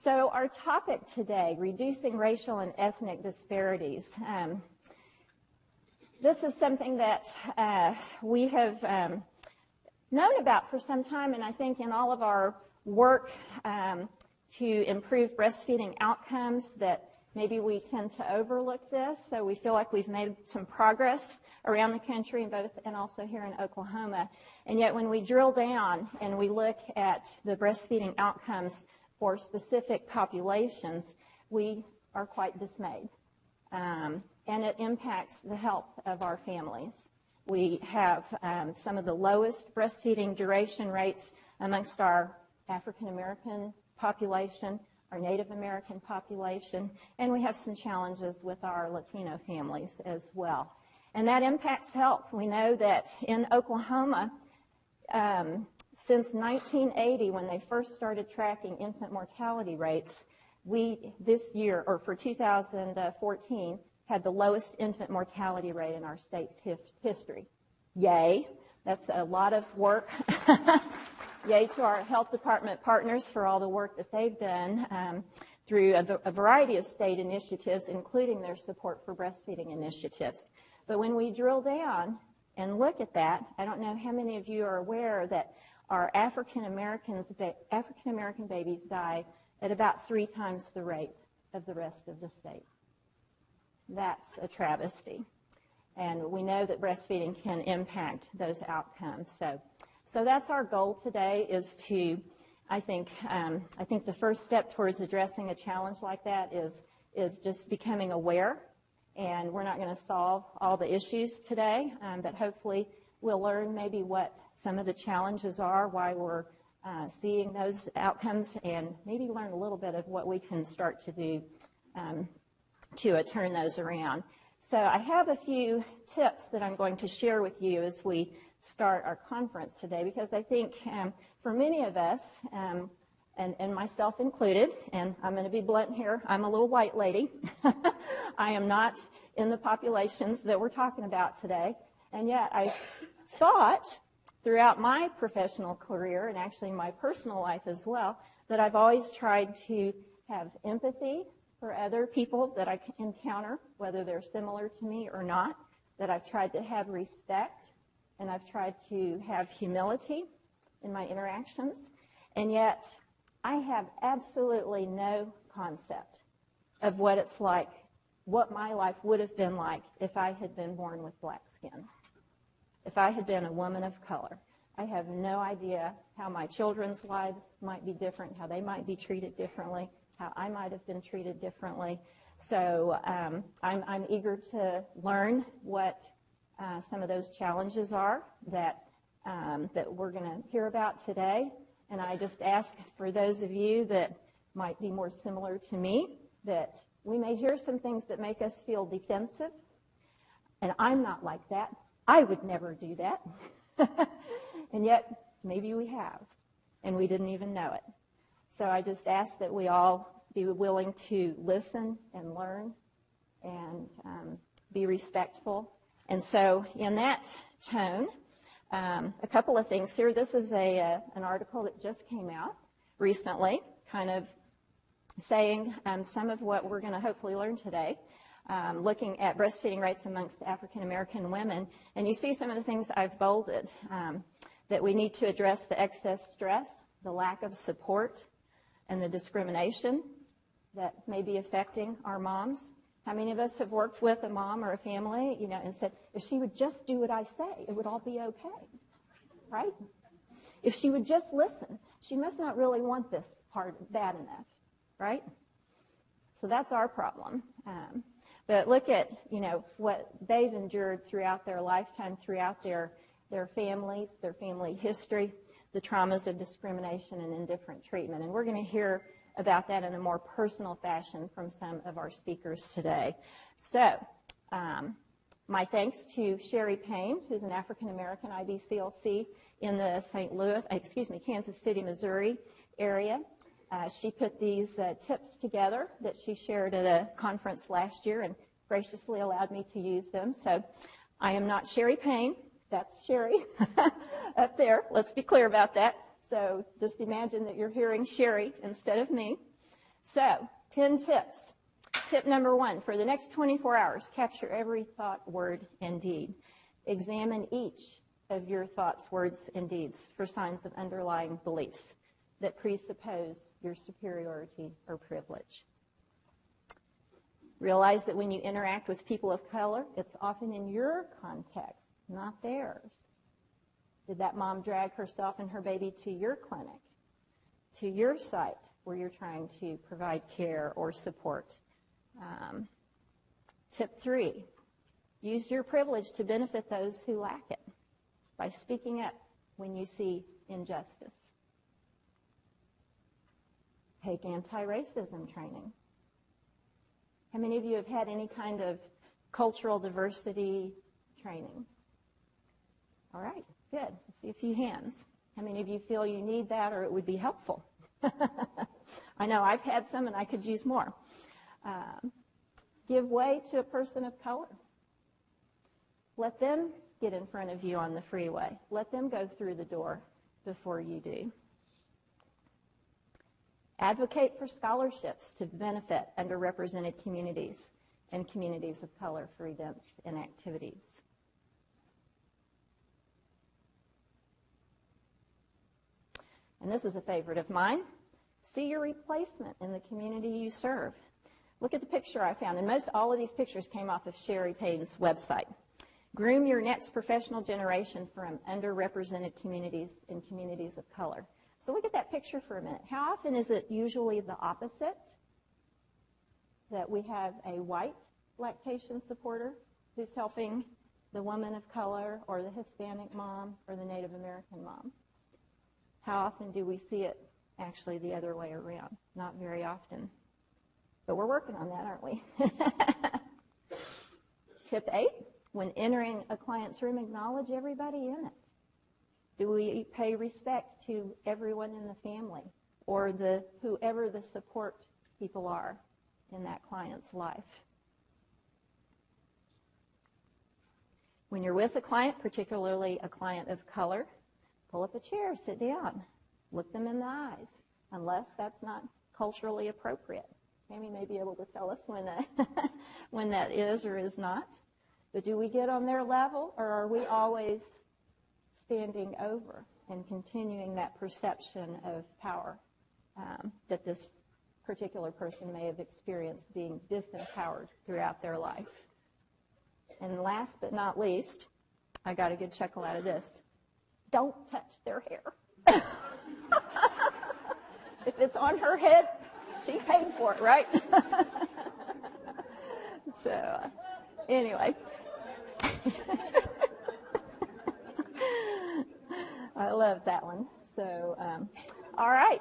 So our topic today, reducing racial and ethnic disparities. This is something that we have known about for some time, and I think in all of our work to improve breastfeeding outcomes that maybe we tend to overlook this. So we feel like we've made some progress around the country and also here in Oklahoma. And yet when we drill down and we look at the breastfeeding outcomes for specific populations, we are quite dismayed. And it impacts the health of our families. We have some of the lowest breastfeeding duration rates amongst our African American population, our Native American population, and we have some challenges with our Latino families as well. And that impacts health. We know that in Oklahoma, since 1980, when they first started tracking infant mortality rates, we this year, or for 2014, had the lowest infant mortality rate in our state's history. Yay. That's a lot of work. Yay to our health department partners for all the work that they've done through a variety of state initiatives, including their support for breastfeeding initiatives. But when we drill down and look at that, I don't know how many of you are aware that our African American babies die at about 3 times the rate of the rest of the state. That's a travesty. And we know that breastfeeding can impact those outcomes. So that's our goal today, is to, I think the first step towards addressing a challenge like that is just becoming aware. And we're not going to solve all the issues today, but hopefully we'll learn maybe what some of the challenges are, why we're seeing those outcomes, and maybe learn a little bit of what we can start to do to turn those around. So I have a few tips that I'm going to share with you as we start our conference today, because I think for many of us, and myself included, and I'm going to be blunt here, I'm a little white lady. I am not in the populations that we're talking about today, and yet I thought throughout my professional career, and actually my personal life as well, that I've always tried to have empathy for other people that I encounter, whether they're similar to me or not, that I've tried to have respect, and I've tried to have humility in my interactions, and yet I have absolutely no concept of what it's like, what my life would have been like if I had been born with black skin, if I had been a woman of color. I have no idea how my children's lives might be different, how they might be treated differently, how I might have been treated differently. So I'm eager to learn what some of those challenges are that we're going to hear about today. And I just ask for those of you that might be more similar to me that we may hear some things that make us feel defensive. And I'm not like that. I would never do that. And yet, maybe we have, and we didn't even know it. So I just ask that we all be willing to listen and learn and be respectful. And so in that tone, a couple of things here. This is an article that just came out recently, kind of saying some of what we're going to hopefully learn today, looking at breastfeeding rates amongst African American women. And you see some of the things I've bolded, that we need to address the excess stress, the lack of support, and the discrimination that may be affecting our moms. How many of us have worked with a mom or a family, and said, if she would just do what I say, it would all be okay, right? If she would just listen, she must not really want this part bad enough, right? So that's our problem. But look at, what they've endured throughout their lifetime, throughout their families, their family history, the traumas of discrimination and indifferent treatment. And we're going to hear about that in a more personal fashion from some of our speakers today. So my thanks to Sherry Payne, who's an African-American IBCLC in the Kansas City, Missouri area. She put these tips together that she shared at a conference last year and graciously allowed me to use them. So I am not Sherry Payne. That's Sherry up there. Let's be clear about that. So just imagine that you're hearing Sherry instead of me. So, 10 tips. Tip number 1, for the next 24 hours, capture every thought, word, and deed. Examine each of your thoughts, words, and deeds for signs of underlying beliefs that presuppose your superiority or privilege. Realize that when you interact with people of color, it's often in your context, not theirs. Did that mom drag herself and her baby to your clinic, to your site where you're trying to provide care or support? Tip 3, use your privilege to benefit those who lack it by speaking up when you see injustice. Take anti-racism training. How many of you have had any kind of cultural diversity training? All right, good. Let's see a few hands. How many of you feel you need that or it would be helpful? I know I've had some and I could use more. Give way to a person of color. Let them get in front of you on the freeway. Let them go through the door before you do. Advocate for scholarships to benefit underrepresented communities and communities of color for events and activities. And this is a favorite of mine. See your replacement in the community you serve. Look at the picture I found, and most all of these pictures came off of Sherry Payne's website. Groom your next professional generation from underrepresented communities and communities of color. So look at that picture for a minute. How often is it usually the opposite? That we have a white lactation supporter who's helping the woman of color or the Hispanic mom or the Native American mom? How often do we see it actually the other way around? Not very often. But we're working on that, aren't we? Tip 8, when entering a client's room, acknowledge everybody in it. Do we pay respect to everyone in the family or whoever the support people are in that client's life? When you're with a client, particularly a client of color, pull up a chair, sit down, look them in the eyes, unless that's not culturally appropriate. Amy may be able to tell us when that is or is not. But do we get on their level, or are we always standing over and continuing that perception of power that this particular person may have experienced being disempowered throughout their life? And last but not least, I got a good chuckle out of this. Don't touch their hair. If it's on her head, she paid for it, right? So, anyway. I love that one. So, all right.